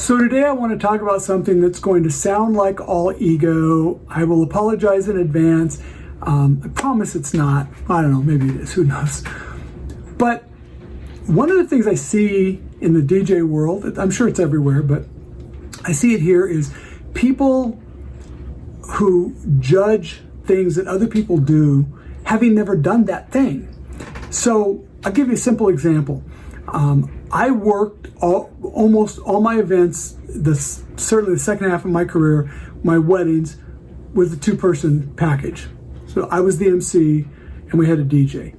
So today I want to talk about something that's going to sound like all ego. I will apologize in advance. I promise it's not. I don't know, maybe it is, who knows. But one of the things I see in the DJ world, I'm sure it's everywhere, but I see it here, is people who judge things that other people do having never done that thing. So I'll give you a simple example. I worked almost all my events, certainly the second half of my career, my weddings, with a two-person package. So I was the MC and we had a DJ.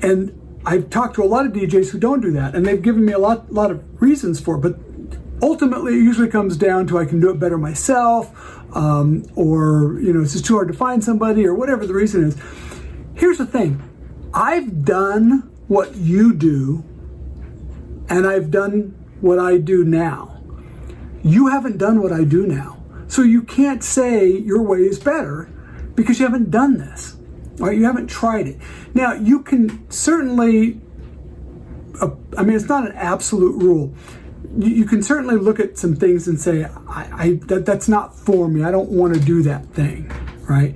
And I've talked to a lot of DJs who don't do that, and they've given me a lot of reasons for it, but ultimately it usually comes down to I can do it better myself, or it's just too hard to find somebody, or whatever the reason is. Here's the thing. I've done what you do, and I've done what I do now. You haven't done what I do now. So you can't say your way is better because you haven't done this, right? You haven't tried it. Now, you can certainly, it's not an absolute rule. You can certainly look at some things and say, that's not for me. I don't want to do that thing, right?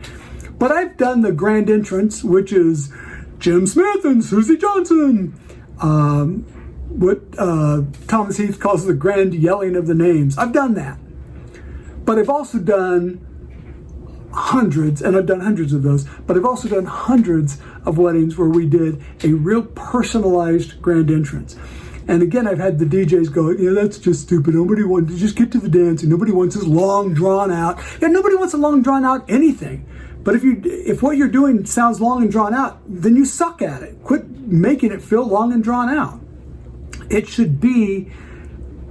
But I've done the grand entrance, which is Jim Smith and Susie Johnson. What Thomas Heath calls the grand yelling of the names. I've done that. But I've also done hundreds, and I've done hundreds of those, but I've also done hundreds of weddings where we did a real personalized grand entrance. And again, I've had the DJs go, that's just stupid. Nobody wants to just get to the dance, and nobody wants this long drawn out. Yeah, nobody wants a long drawn out anything. But if what you're doing sounds long and drawn out, then you suck at it. Quit making it feel long and drawn out. It should be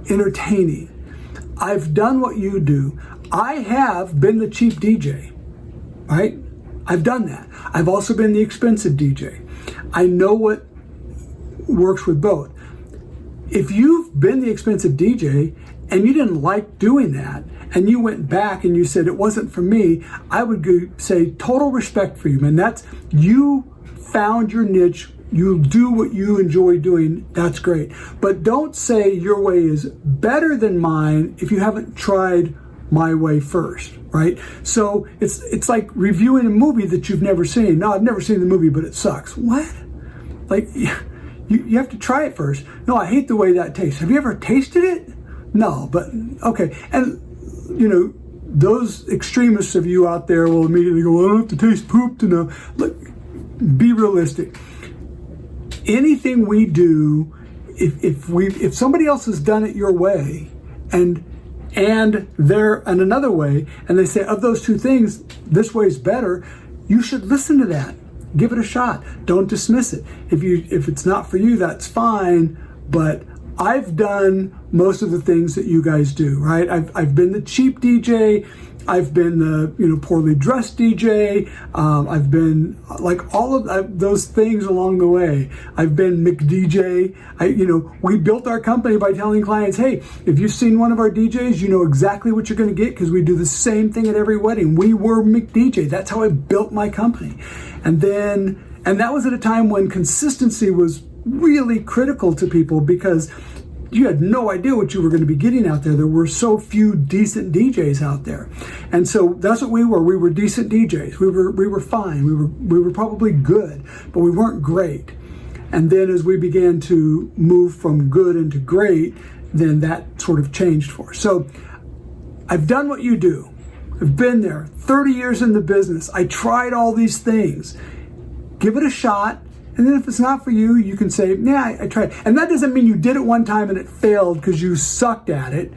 entertaining. I've done what you do. I have been the cheap DJ, right? I've done that. I've also been the expensive DJ. I know what works with both. If you've been the expensive DJ and you didn't like doing that, and you went back and you said it wasn't for me, I would say total respect for you, man. You found your niche. You do what you enjoy doing. That's great. But don't say your way is better than mine if you haven't tried my way first, right? So it's like reviewing a movie that you've never seen. No, I've never seen the movie, but it sucks. What? Like, you have to try it first. No, I hate the way that tastes. Have you ever tasted it? No, but okay. And those extremists of you out there will immediately go, I don't have to taste poop to know. Look, be realistic. Anything we do, if somebody else has done it your way and another way, and they say of those two things, this way is better, you should listen to that. Give it a shot. Don't dismiss it. If it's not for you, that's fine. But I've done most of the things that you guys do, right? I've been the cheap DJ. I've been the poorly dressed DJ. I've been like all of those things along the way. I've been McDJ. We built our company by telling clients, hey, if you've seen one of our DJs, you know exactly what you're going to get because we do the same thing at every wedding. We were McDJ. That's how I built my company. And that was at a time when consistency was really critical to people because you had no idea what you were going to be getting out there. There were so few decent DJs out there. And so that's what we were. We were decent DJs. We were fine. We were probably good, but we weren't great. And then as we began to move from good into great, then that sort of changed for us. So I've done what you do. I've been there 30 years in the business. I tried all these things. Give it a shot. And then if it's not for you, you can say, I tried. And that doesn't mean you did it one time and it failed because you sucked at it.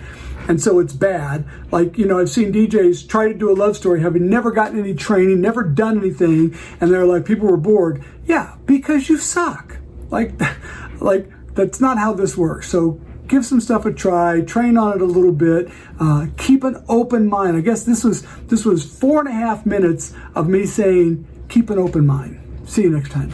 And so it's bad. Like, I've seen DJs try to do a love story, having never gotten any training, never done anything. And they're like, people were bored. Yeah, because you suck. Like that's not how this works. So give some stuff a try, train on it a little bit, keep an open mind. I guess this was 4.5 minutes of me saying, keep an open mind. See you next time.